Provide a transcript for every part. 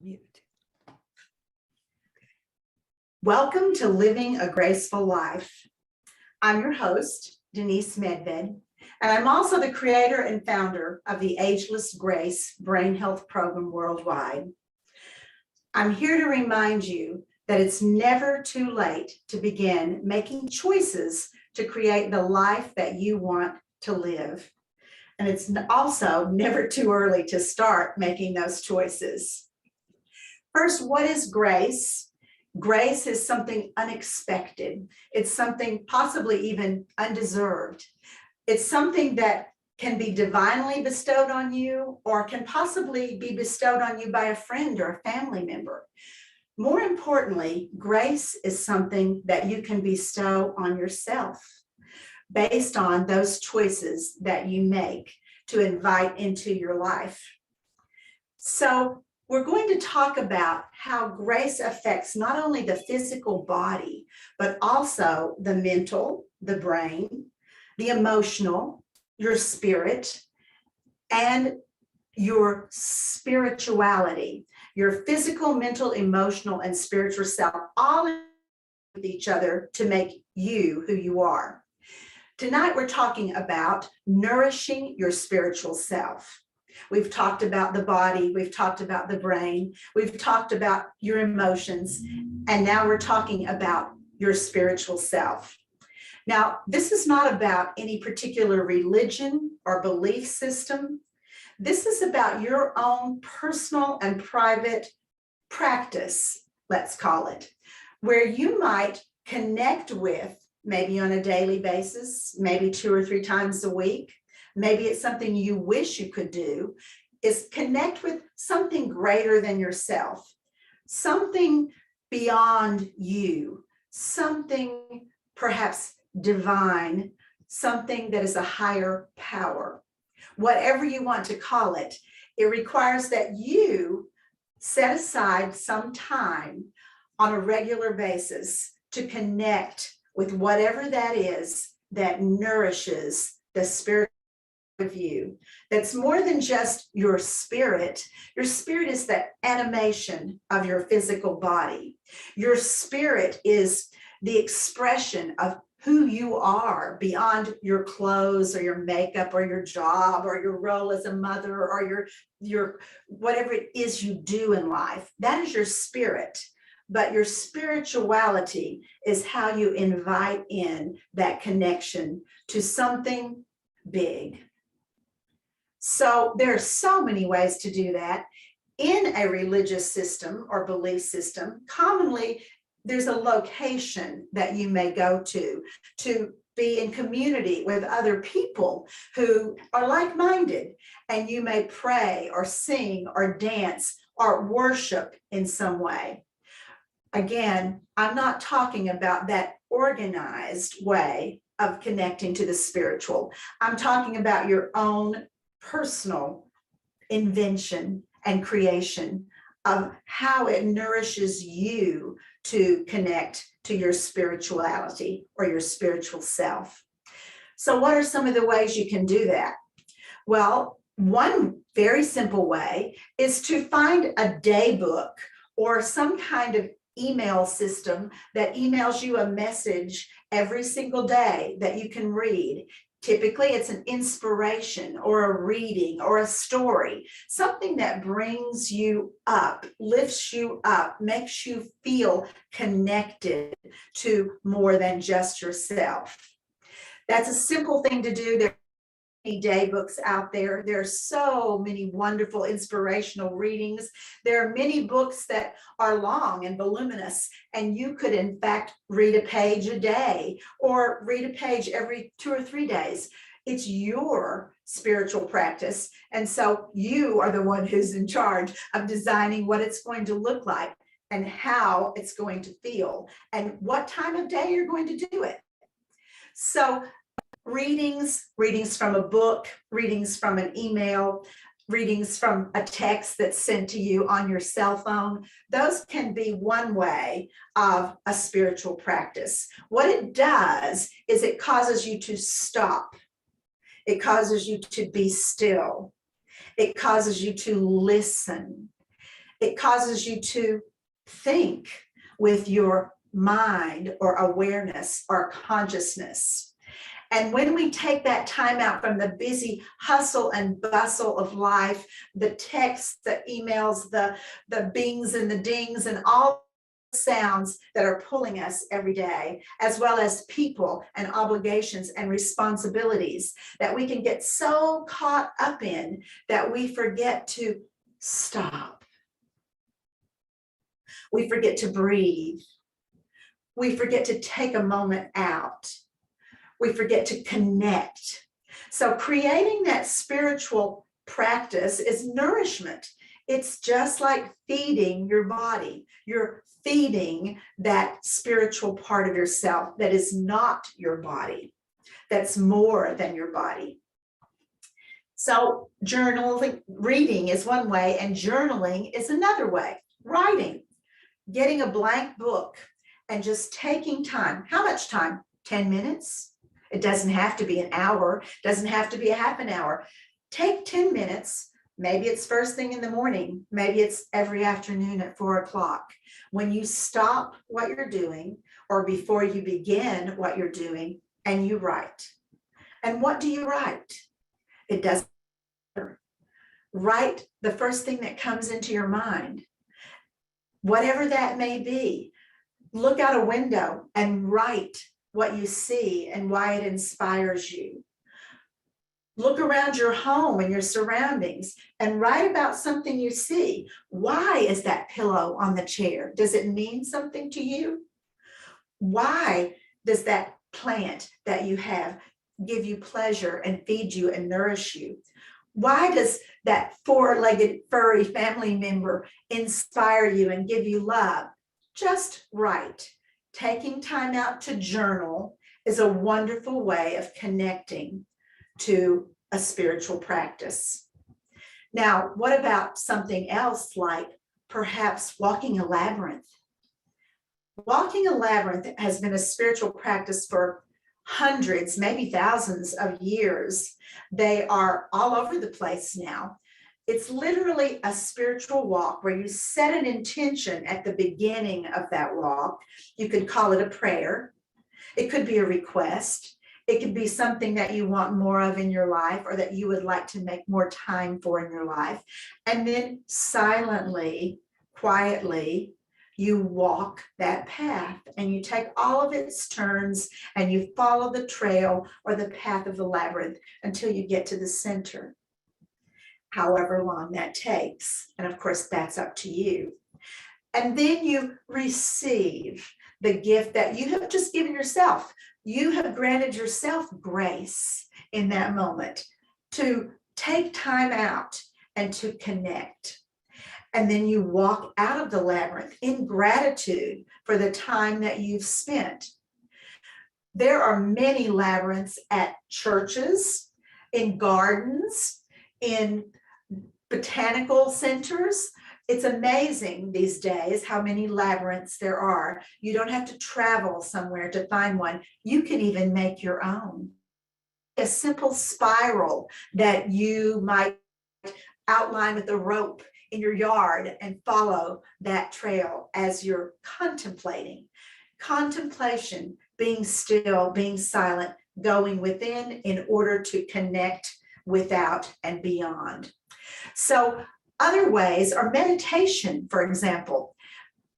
Mute. Welcome to Living a Graceful Life. I'm your host, Denise Medved, and I'm also the creator and founder of the Ageless Grace Brain Health Program worldwide. I'm here to remind you that it's never too late to begin making choices to create the life that you want to live. And it's also never too early to start making those choices. First, what is grace? Grace is something unexpected. It's something possibly even undeserved. It's something that can be divinely bestowed on you or can possibly be bestowed on you by a friend or a family member. More importantly, grace is something that you can bestow on yourself based on those choices that you make to invite into your life. So we're going to talk about how grace affects not only the physical body, but also the mental, the brain, the emotional, your spirit, and your spirituality, your physical, mental, emotional, and spiritual self, all with each other to make you who you are. Tonight, we're talking about nourishing your spiritual self. We've talked about the body, we've talked about the brain, we've talked about your emotions, and now we're talking about your spiritual self. Now, this is not about any particular religion or belief system. This is about your own personal and private practice, let's call it, where you might connect with, maybe on a daily basis, maybe 2 or 3 times a week. Maybe it's something you wish you could do, is connect with something greater than yourself, something beyond you, something perhaps divine, something that is a higher power. Whatever you want to call it, it requires that you set aside some time on a regular basis to connect with whatever that is that nourishes the spirit of you. That's more than just your spirit. Your spirit is the animation of your physical body. Your spirit is the expression of who you are beyond your clothes or your makeup or your job or your role as a mother or your whatever it is you do in life. That is your spirit. But your spirituality is how you invite in that connection to something big. So there are so many ways to do that. In a religious system or belief system, commonly there's a location that you may go to be in community with other people who are like-minded, and you may pray or sing or dance or worship in some way. Again, I'm not talking about that organized way of connecting to the spiritual. I'm talking about your own personal invention and creation of how it nourishes you to connect to your spirituality or your spiritual self. So what are some of the ways you can do that? Well, one very simple way is to find a day book or some kind of email system that emails you a message every single day that you can read. Typically, it's an inspiration or a reading or a story, something that brings you up, lifts you up, makes you feel connected to more than just yourself. That's a simple thing to do. There are many day books out there. There are so many wonderful inspirational readings. There are many books that are long and voluminous, and you could in fact read a page a day or read a page every 2 or 3 days. It's your spiritual practice, and so you are the one who's in charge of designing what it's going to look like and how it's going to feel and what time of day you're going to do it. So readings from a book, readings from an email, readings from a text that's sent to you on your cell phone, those can be one way of a spiritual practice. What it does is it causes you to stop. It causes you to be still. It causes you to listen. It causes you to think with your mind or awareness or consciousness. And when we take that time out from the busy hustle and bustle of life, the texts, the emails, the bings and the dings and all sounds that are pulling us every day, as well as people and obligations and responsibilities that we can get so caught up in that we forget to stop. We forget to breathe. We forget to take a moment out. We forget to connect. So creating that spiritual practice is nourishment. It's just like feeding your body. You're feeding that spiritual part of yourself that is not your body, that's more than your body. So journaling, reading is one way, and journaling is another way. Writing, getting a blank book and just taking time. How much time? 10 minutes? It doesn't have to be an hour, doesn't have to be a half an hour. Take 10 minutes. Maybe it's first thing in the morning. Maybe it's every afternoon at 4 o'clock. When you stop what you're doing or before you begin what you're doing and you write. And what do you write? It doesn't matter. Write the first thing that comes into your mind, whatever that may be. Look out a window and write what you see and why it inspires you. Look around your home and your surroundings and write about something you see. Why is that pillow on the chair? Does it mean something to you? Why does that plant that you have give you pleasure and feed you and nourish you? Why does that four-legged furry family member inspire you and give you love? Just write. Taking time out to journal is a wonderful way of connecting to a spiritual practice. Now, what about something else like perhaps walking a labyrinth? Walking a labyrinth has been a spiritual practice for hundreds, maybe thousands of years. They are all over the place now. It's literally a spiritual walk where you set an intention at the beginning of that walk. You could call it a prayer. It could be a request. It could be something that you want more of in your life or that you would like to make more time for in your life. And then silently, quietly, you walk that path and you take all of its turns and you follow the trail or the path of the labyrinth until you get to the center, however long that takes. And of course, that's up to you. And then you receive the gift that you have just given yourself. You have granted yourself grace in that moment to take time out and to connect. And then you walk out of the labyrinth in gratitude for the time that you've spent. There are many labyrinths at churches, in gardens, in botanical centers. It's amazing these days how many labyrinths there are. You don't have to travel somewhere to find one. You can even make your own. A simple spiral that you might outline with a rope in your yard and follow that trail as you're contemplating. Contemplation, being still, being silent, going within in order to connect without and beyond. So other ways are meditation, for example.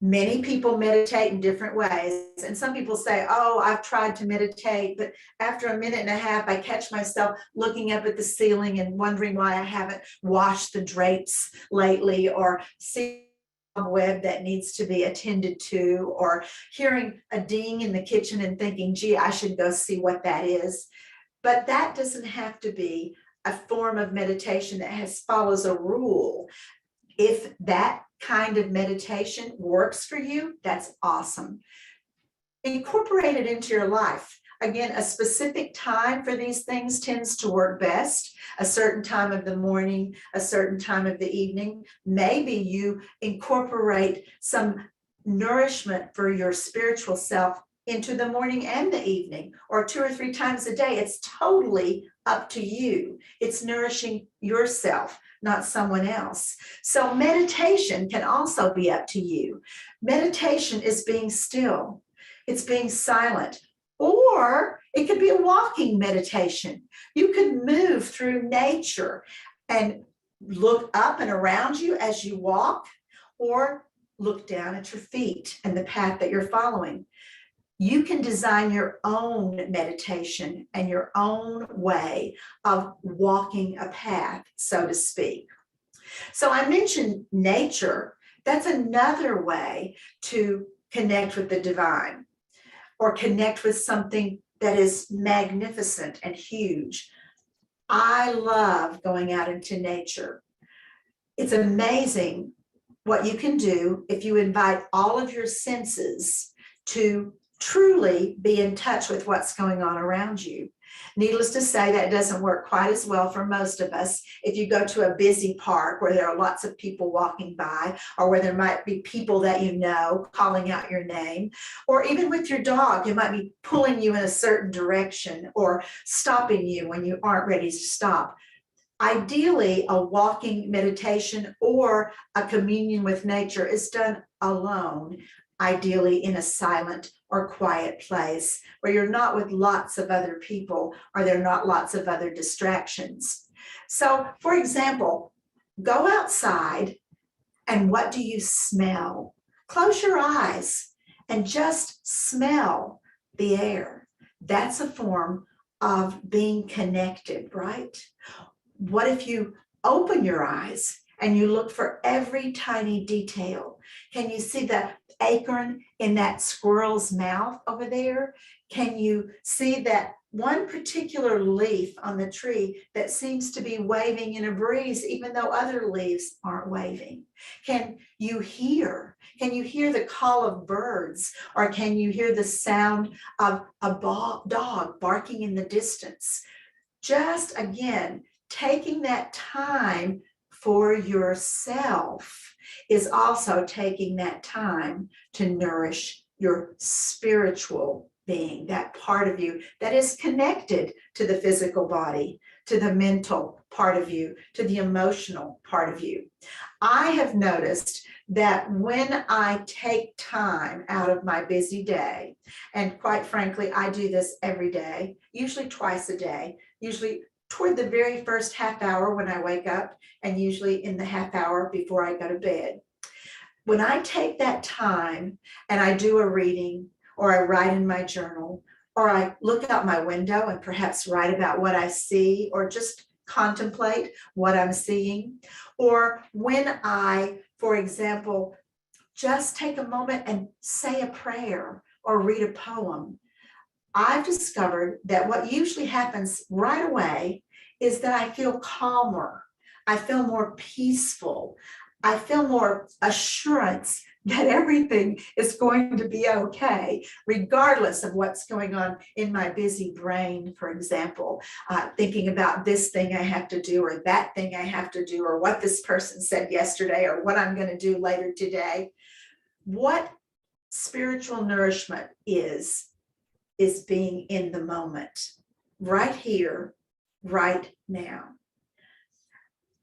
Many people meditate in different ways. And some people say, oh, I've tried to meditate, but after a minute and a half, I catch myself looking up at the ceiling and wondering why I haven't washed the drapes lately, or see a web that needs to be attended to, or hearing a ding in the kitchen and thinking, gee, I should go see what that is. But that doesn't have to be a form of meditation that follows a rule. If that kind of meditation works for you, that's awesome. Incorporate it into your life. Again, a specific time for these things tends to work best. A certain time of the morning, a certain time of the evening. Maybe you incorporate some nourishment for your spiritual self into the morning and the evening, or 2 or 3 times a day. It's totally up to you. It's nourishing yourself, not someone else. So meditation can also be up to you. Meditation is being still. It's being silent. Or it could be a walking meditation. You could move through nature and look up and around you as you walk, or look down at your feet and the path that you're following. You can design your own meditation and your own way of walking a path, so to speak. So I mentioned nature. That's another way to connect with the divine or connect with something that is magnificent and huge. I love going out into nature. It's amazing what you can do if you invite all of your senses to truly be in touch with what's going on around you. Needless to say, that doesn't work quite as well for most of us. If you go to a busy park where there are lots of people walking by, or where there might be people that you know calling out your name, or even with your dog, it might be pulling you in a certain direction or stopping you when you aren't ready to stop. Ideally, a walking meditation or a communion with nature is done alone, ideally in a silent or quiet place where you're not with lots of other people or there are not lots of other distractions. So, for example, go outside and what do you smell? Close your eyes and just smell the air. That's a form of being connected, right? What if you open your eyes and you look for every tiny detail? Can you see the acorn in that squirrel's mouth over there? Can you see that one particular leaf on the tree that seems to be waving in a breeze, even though other leaves aren't waving? Can you hear? Can you hear the call of birds? Or can you hear the sound of a dog barking in the distance? Just again, taking that time for yourself is also taking that time to nourish your spiritual being, that part of you that is connected to the physical body, to the mental part of you, to the emotional part of you. I have noticed that when I take time out of my busy day, and quite frankly, I do this every day, usually twice a day, usually toward the very first half hour when I wake up, and usually in the half hour before I go to bed. When I take that time and I do a reading, or I write in my journal, or I look out my window and perhaps write about what I see, or just contemplate what I'm seeing, or when I, for example, just take a moment and say a prayer or read a poem, I've discovered that what usually happens right away is that I feel calmer. I feel more peaceful. I feel more assurance that everything is going to be okay, regardless of what's going on in my busy brain, for example, thinking about this thing I have to do, or that thing I have to do, or what this person said yesterday, or what I'm going to do later today. What spiritual nourishment is being in the moment, right here, right now.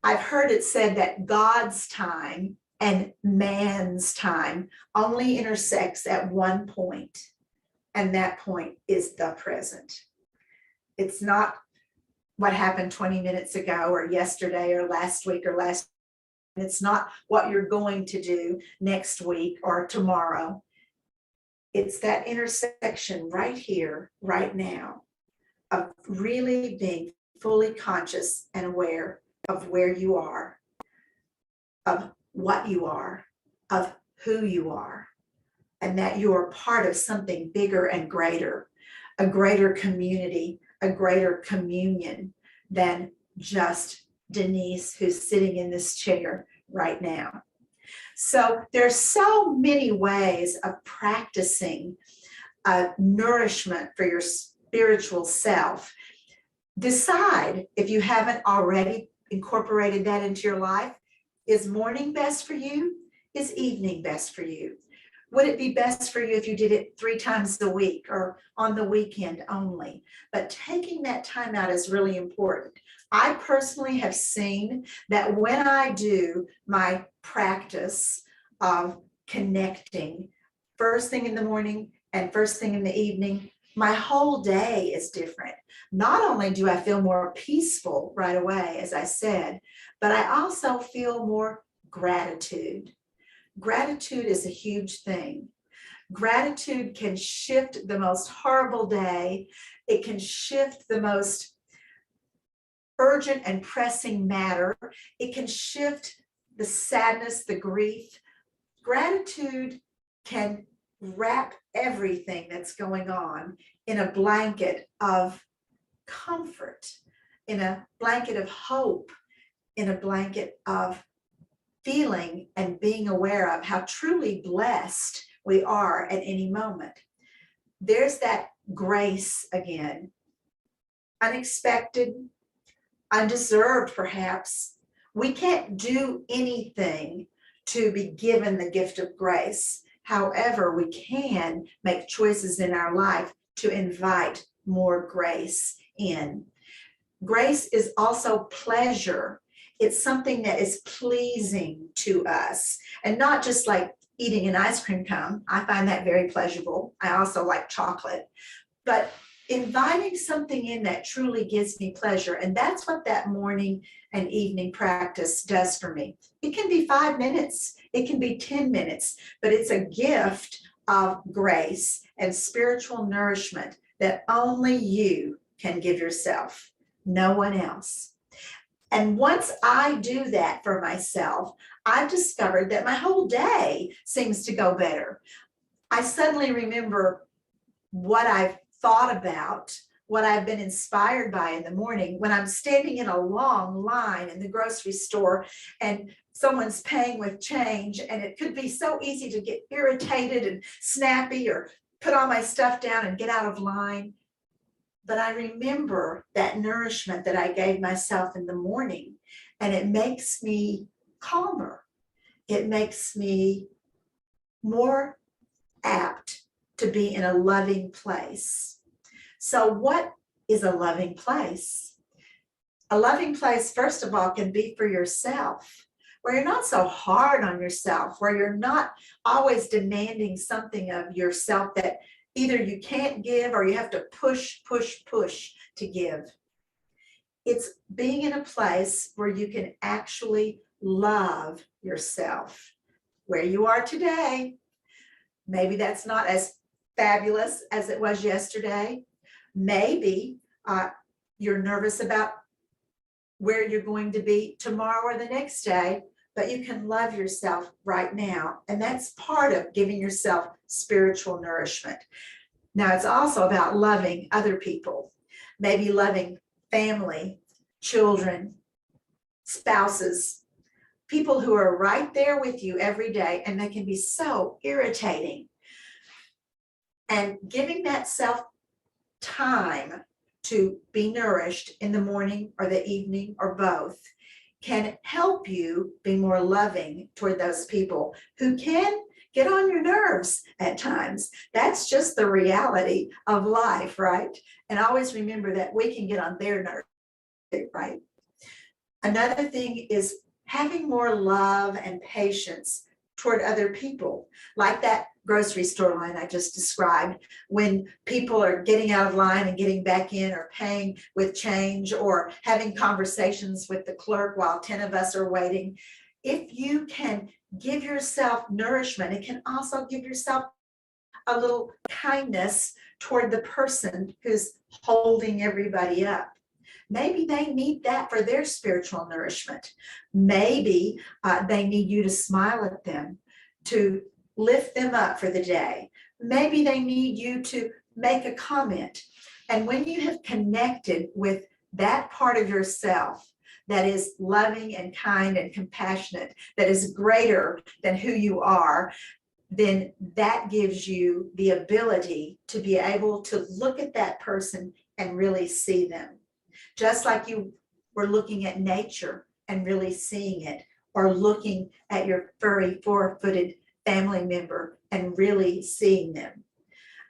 I've heard it said that God's time and man's time only intersects at one point, and that point is the present. It's not what happened 20 minutes ago or yesterday or last week or last. It's not what you're going to do next week or tomorrow. It's that intersection right here, right now, of really being fully conscious and aware of where you are, of what you are, of who you are, and that you are part of something bigger and greater, a greater community, a greater communion than just Denise, who's sitting in this chair right now. So there's so many ways of practicing nourishment for your spiritual self. Decide, if you haven't already incorporated that into your life, is morning best for you? Is evening best for you? Would it be best for you if you did it 3 times a week or on the weekend only? But taking that time out is really important. I personally have seen that when I do my practice of connecting first thing in the morning and first thing in the evening, my whole day is different. Not only do I feel more peaceful right away, as I said, but I also feel more gratitude. Gratitude is a huge thing. Gratitude can shift the most horrible day. It can shift the most urgent and pressing matter. It can shift the sadness, the grief. Gratitude can wrap everything that's going on in a blanket of comfort, in a blanket of hope, in a blanket of feeling and being aware of how truly blessed we are at any moment. There's that grace again, unexpected, undeserved perhaps. We can't do anything to be given the gift of grace. However, we can make choices in our life to invite more grace in. Grace is also pleasure. It's something that is pleasing to us, and not just like eating an ice cream cone. I find that very pleasurable. I also like chocolate, but inviting something in that truly gives me pleasure. And that's what that morning and evening practice does for me. It can be 5 minutes, it can be 10 minutes, but it's a gift of grace and spiritual nourishment that only you can give yourself, no one else. And once I do that for myself, I've discovered that my whole day seems to go better. I suddenly remember what I've thought about, what I've been inspired by in the morning when I'm standing in a long line in the grocery store and someone's paying with change, and it could be so easy to get irritated and snappy or put all my stuff down and get out of line. But I remember that nourishment that I gave myself in the morning, and it makes me calmer. It makes me more apt to be in a loving place. So what is a loving place? A loving place, first of all, can be for yourself, where you're not so hard on yourself, where you're not always demanding something of yourself that either you can't give or you have to push to give. It's being in a place where you can actually love yourself, where you are today. Maybe that's not as fabulous as it was yesterday. Maybe you're nervous about where you're going to be tomorrow or the next day, but you can love yourself right now. And that's part of giving yourself spiritual nourishment. Now, it's also about loving other people, maybe loving family, children, spouses, people who are right there with you every day, and they can be so irritating. And giving that self time to be nourished in the morning or the evening or both can help you be more loving toward those people who can get on your nerves at times. That's just the reality of life, right? And always remember that we can get on their nerves, right? Another thing is having more love and patience toward other people, like that grocery store line I just described, when people are getting out of line and getting back in, or paying with change, or having conversations with the clerk while 10 of us are waiting. If you can give yourself nourishment, it can also give yourself a little kindness toward the person who's holding everybody up. Maybe they need that for their spiritual nourishment. Maybe they need you to smile at them, to lift them up for the day. Maybe they need you to make a comment. And when you have connected with that part of yourself that is loving and kind and compassionate, that is greater than who you are, then that gives you the ability to be able to look at that person and really see them. Just like you were looking at nature and really seeing it, or looking at your furry four-footed family member and really seeing them.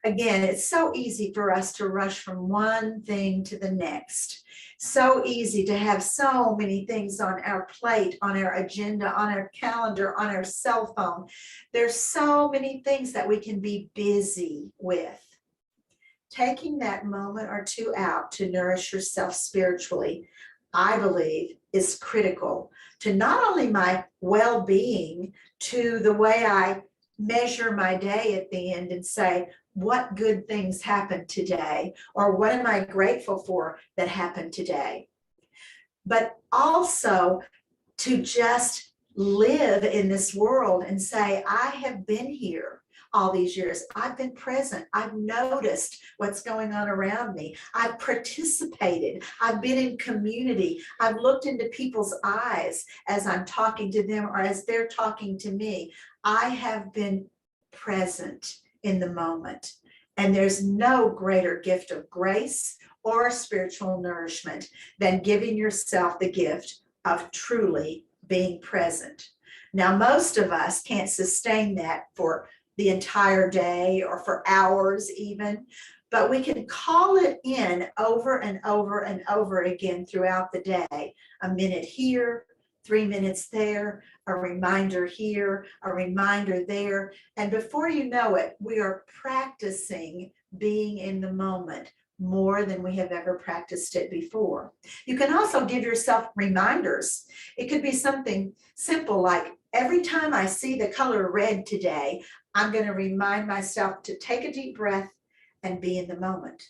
Again, it's so easy for us to rush from one thing to the next. So easy to have so many things on our plate, on our agenda, on our calendar, on our cell phone. There's so many things that we can be busy with. Taking that moment or two out to nourish yourself spiritually, I believe, is critical to not only my well-being, to the way I measure my day at the end and say, what good things happened today? Or what am I grateful for that happened today? But also to just live in this world and say, I have been here all these years. I've been present. I've noticed what's going on around me. I've participated. I've been in community. I've looked into people's eyes as I'm talking to them or as they're talking to me. I have been present in the moment. And there's no greater gift of grace or spiritual nourishment than giving yourself the gift of truly being present. Now, most of us can't sustain that for the entire day or for hours even, but we can call it in over and over and over again throughout the day. A minute here, 3 minutes there, a reminder here, a reminder there. And before you know it, we are practicing being in the moment more than we have ever practiced it before. You can also give yourself reminders. It could be something simple like, every time I see the color red today, I'm going to remind myself to take a deep breath and be in the moment.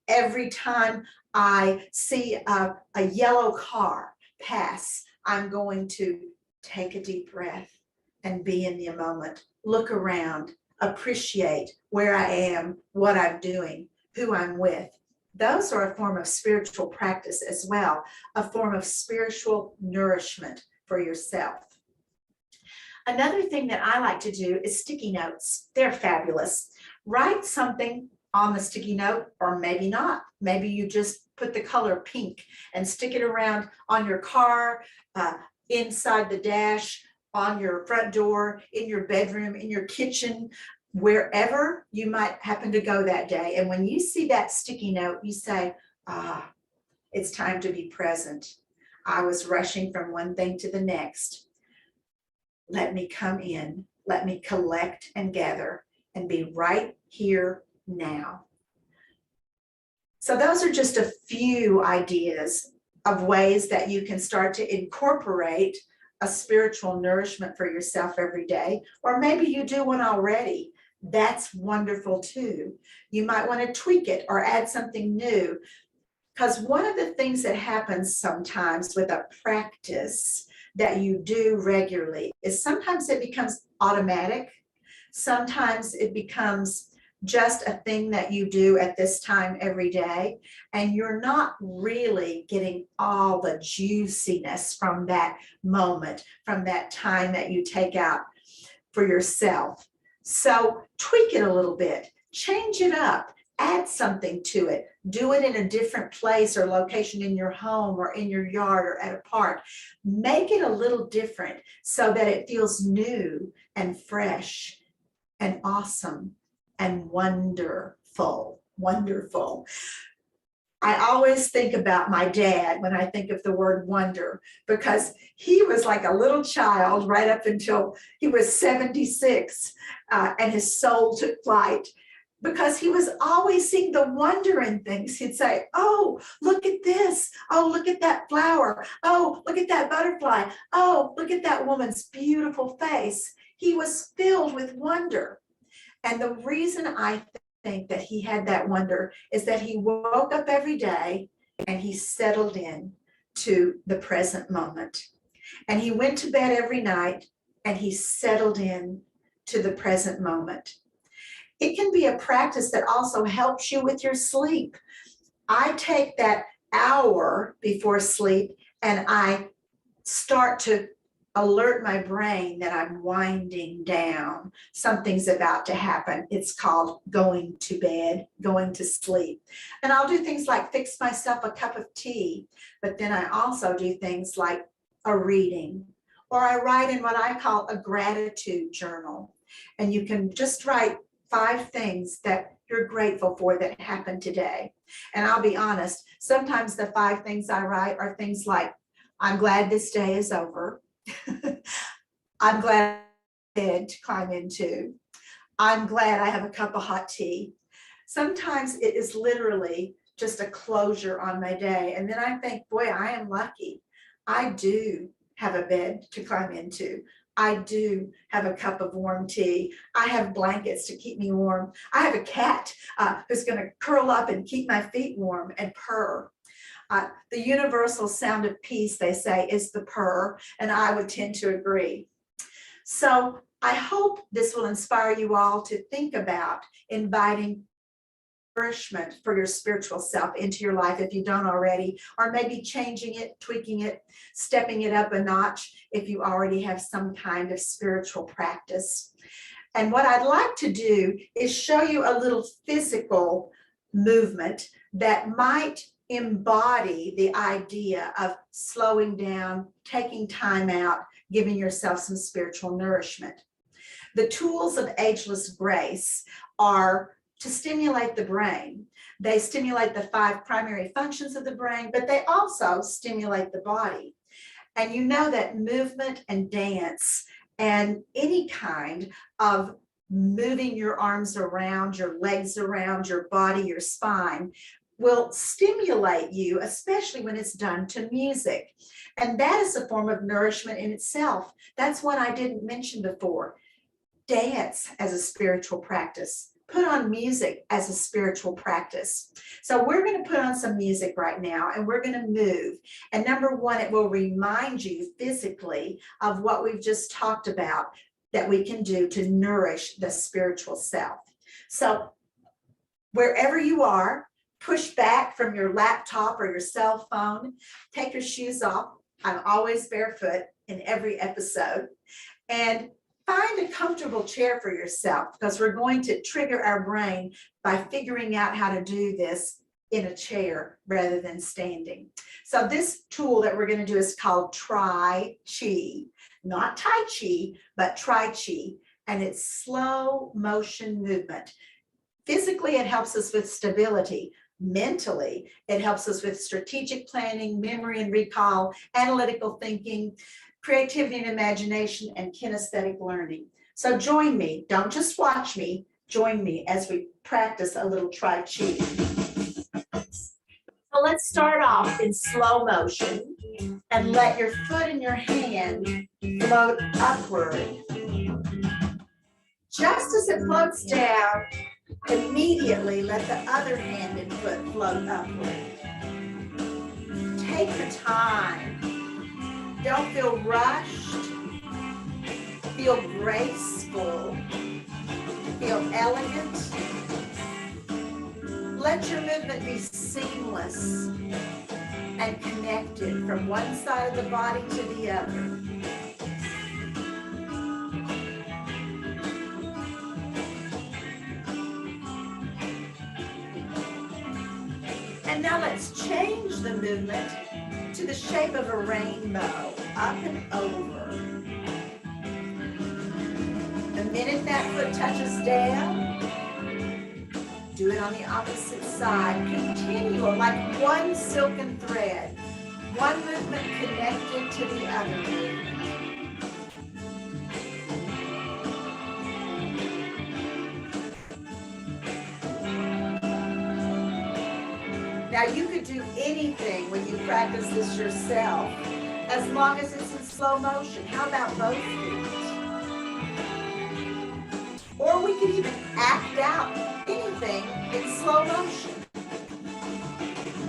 Every time I see a yellow car pass, I'm going to take a deep breath and be in the moment. Look around, appreciate where I am, what I'm doing, who I'm with. Those are a form of spiritual practice as well, a form of spiritual nourishment for yourself. Another thing that I like to do is sticky notes. They're fabulous. Write something on the sticky note, or maybe not. Maybe you just put the color pink and stick it around on your car, inside the dash, on your front door, in your bedroom, in your kitchen, wherever you might happen to go that day. And when you see that sticky note, you say, it's time to be present. I was rushing from one thing to the next. Let me come in, let me collect and gather and be right here now. So those are just a few ideas of ways that you can start to incorporate a spiritual nourishment for yourself every day, or maybe you do one already. That's wonderful too. You might want to tweak it or add something new, because one of the things that happens sometimes with a practice that you do regularly is sometimes it becomes automatic. Sometimes it becomes just a thing that you do at this time every day, and you're not really getting all the juiciness from that moment, from that time that you take out for yourself. So tweak it a little bit, change it up, add something to it, do it in a different place or location in your home or in your yard or at a park. Make it a little different so that it feels new and fresh and awesome and wonderful. I always think about my dad when I think of the word wonder, because he was like a little child right up until he was 76, and his soul took flight, because he was always seeing the wonder in things. He'd say, oh, look at this. Oh, look at that flower. Oh, look at that butterfly. Oh, look at that woman's beautiful face. He was filled with wonder. And the reason I think that he had that wonder is that he woke up every day and he settled in to the present moment. And he went to bed every night and he settled in to the present moment. It can be a practice that also helps you with your sleep. I take that hour before sleep and I start to alert my brain that I'm winding down. Something's about to happen. It's called going to bed, going to sleep. And I'll do things like fix myself a cup of tea, but then I also do things like a reading, or I write in what I call a gratitude journal. And you can just write 5 things that you're grateful for that happened today. And I'll be honest, sometimes the 5 things I write are things like, I'm glad this day is over. I'm glad I had a bed to climb into. I'm glad I have a cup of hot tea. Sometimes it is literally just a closure on my day. And then I think, boy, I am lucky. I do have a bed to climb into. I do have a cup of warm tea. I have blankets to keep me warm. I have a cat who's going to curl up and keep my feet warm and purr. The universal sound of peace, they say, is the purr, and I would tend to agree. So I hope this will inspire you all to think about inviting nourishment for your spiritual self into your life if you don't already, or maybe changing it, tweaking it, stepping it up a notch if you already have some kind of spiritual practice. And what I'd like to do is show you a little physical movement that might embody the idea of slowing down, taking time out, giving yourself some spiritual nourishment. The tools of Ageless Grace are to stimulate the brain. They stimulate the 5 primary functions of the brain, but they also stimulate the body. And you know that movement and dance and any kind of moving your arms around, your legs around, your body, your spine, will stimulate you, especially when it's done to music. And that is a form of nourishment in itself. That's one I didn't mention before. Dance as a spiritual practice. Put on music as a spiritual practice. So we're going to put on some music right now and we're going to move. And number one, it will remind you physically of what we've just talked about that we can do to nourish the spiritual self. So wherever you are, push back from your laptop or your cell phone, take your shoes off. I'm always barefoot in every episode. And find a comfortable chair for yourself, because we're going to trigger our brain by figuring out how to do this in a chair rather than standing. So this tool that we're going to do is called Tai Chi, not Tai Chi, but Tai Chi, and it's slow motion movement. Physically, it helps us with stability. Mentally, it helps us with strategic planning, memory and recall, analytical thinking, creativity and imagination, and kinesthetic learning. So join me, don't just watch me, join me as we practice a little Tai Chi. So let's start off in slow motion and let your foot and your hand float upward. Just as it floats down, immediately let the other hand and foot float upward. Take your time. Don't feel rushed. Feel graceful. Feel elegant. Let your movement be seamless and connected from one side of the body to the other. And now let's change the movement to the shape of a rainbow, up and over. The minute that foot touches down, do it on the opposite side. Continue like one silken thread, one movement connected to the other movement. Now you could do anything when you practice this yourself, as long as it's in slow motion. How about both feet? Or we could even act out anything in slow motion.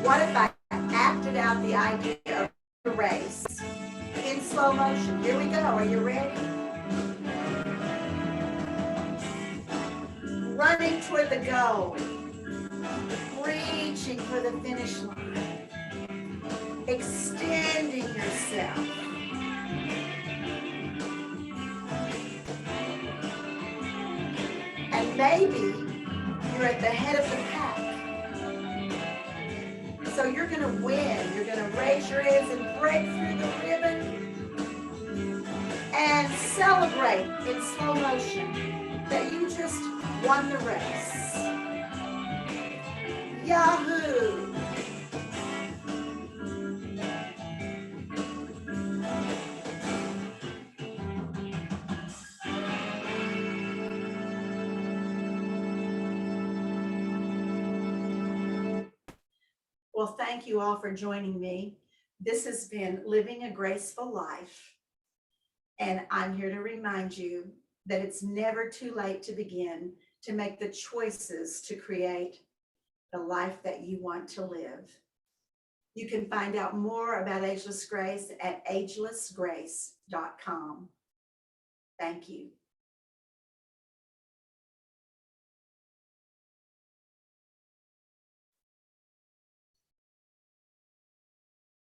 What if I acted out the idea of a race in slow motion? Here we go. Are you ready? Running toward the goal. Reaching for the finish line, extending yourself, and maybe you're at the head of the pack, so you're going to win. You're going to raise your hands and break through the ribbon and celebrate in slow motion that you just won the race. Yahoo! Well, thank you all for joining me. This has been Living a Graceful Life. And I'm here to remind you that it's never too late to begin to make the choices to create the life that you want to live. You can find out more about Ageless Grace at agelessgrace.com. Thank you.